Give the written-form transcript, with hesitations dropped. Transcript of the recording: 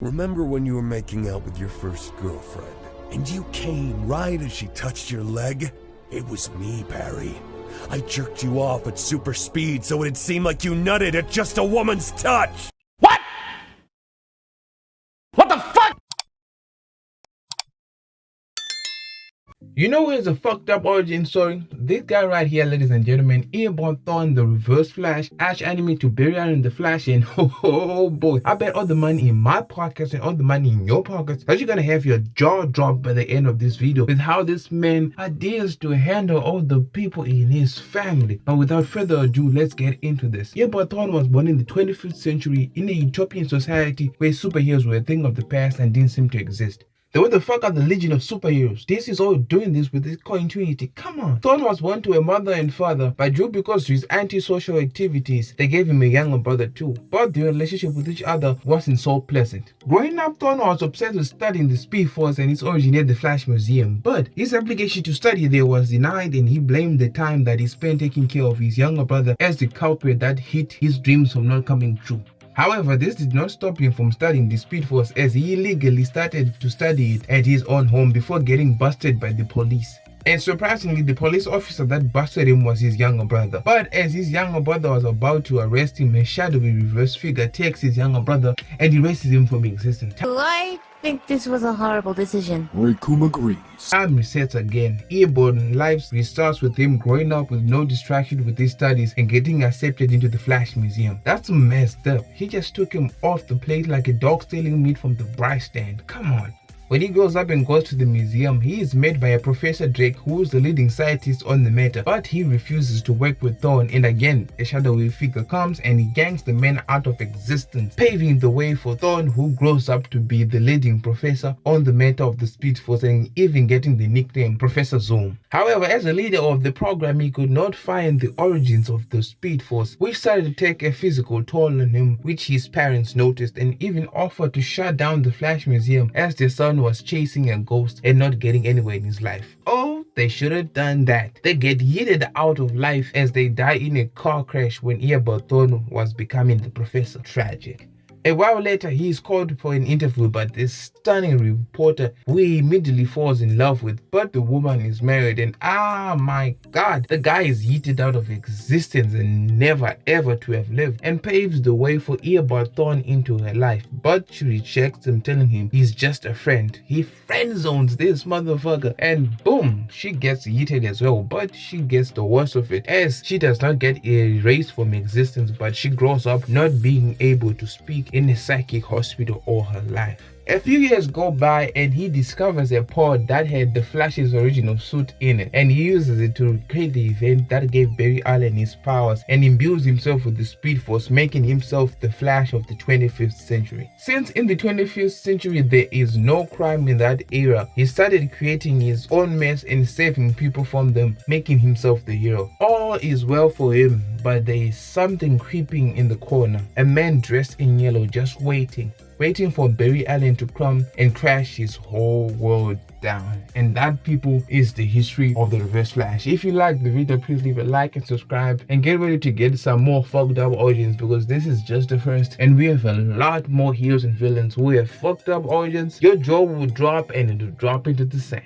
Remember when you were making out with your first girlfriend, and you came right as she touched your leg? It was me, Barry. I jerked you off at super speed so it'd seem like you nutted at just a woman's touch! What? What the fuck? You know where's a fucked up origin story? This guy right here, ladies and gentlemen, Eobard Thawne, the Reverse Flash, Ash Enemy to Barry Allen the Flash, and oh boy, I bet all the money in my pockets and all the money in your pockets that you're gonna have your jaw dropped by the end of this video with how this man adheres to handle all the people in his family. But without further ado, let's get into this. Eobard Thawne was born in the 25th century in a utopian society where superheroes were a thing of the past and didn't seem to exist. Then what the fuck are the Legion of Superheroes? This is all doing this with this continuity. Come on. Thawne was born to a mother and father, but due because to his antisocial activities, they gave him a younger brother too. But their relationship with each other wasn't so pleasant. Growing up, Thawne was obsessed with studying the Speed Force and its origin at the Flash Museum, but his application to study there was denied and he blamed the time that he spent taking care of his younger brother as the culprit that hid his dreams from not coming true. However, this did not stop him from studying the Speed Force as he illegally started to study it at his own home before getting busted by the police. And surprisingly, the police officer that busted him was his younger brother. But as his younger brother was about to arrest him, a shadowy reverse figure takes his younger brother and erases him from existence. I think this was a horrible decision. Raikum agrees. Time resets again. Eobard's life restarts with him growing up with no distraction with his studies and getting accepted into the Flash Museum. That's messed up. He just took him off the plate like a dog stealing meat from the braai stand. Come on. When he grows up and goes to the museum, he is met by a Professor Drake who is the leading scientist on the matter, but he refuses to work with Thawne, and again a shadowy figure comes and he yanks the man out of existence, paving the way for Thawne, who grows up to be the leading professor on the matter of the Speed Force and even getting the nickname Professor Zoom. However, as a leader of the program, he could not find the origins of the Speed Force, which started to take a physical toll on him, which his parents noticed and even offered to shut down the Flash Museum as their son was chasing a ghost and not getting anywhere in his life. Oh, they should have done that. They get yeeted out of life as they die in a car crash when Eobard Thawne was becoming the professor. Tragic. A while later, he is called for an interview by this stunning reporter who he immediately falls in love with, but the woman is married and my god, the guy is yeeted out of existence and never ever to have lived, and paves the way for Eobard Thawne into her life, but she rejects him, telling him he's just a friend. He friend zones this motherfucker and boom, she gets yeeted as well, but she gets the worst of it as she does not get erased from existence, but she grows up not being able to speak in a psychic hospital all her life. A few years go by and he discovers a pod that had the Flash's original suit in it, and he uses it to recreate the event that gave Barry Allen his powers and imbues himself with the Speed Force, making himself the Flash of the 25th century. Since in the 25th century there is no crime in that era, he started creating his own mess and saving people from them, making himself the hero. All is well for him, but there is something creeping in the corner. A man dressed in yellow just waiting for Barry Allen to come and crash his whole world down. And that, people, is the history of the Reverse Flash. If you like the video, please leave a like and subscribe and get ready to get some more fucked up origins, because this is just the first and we have a lot more heroes and villains who have fucked up origins. Your jaw will drop and it will drop into the sand.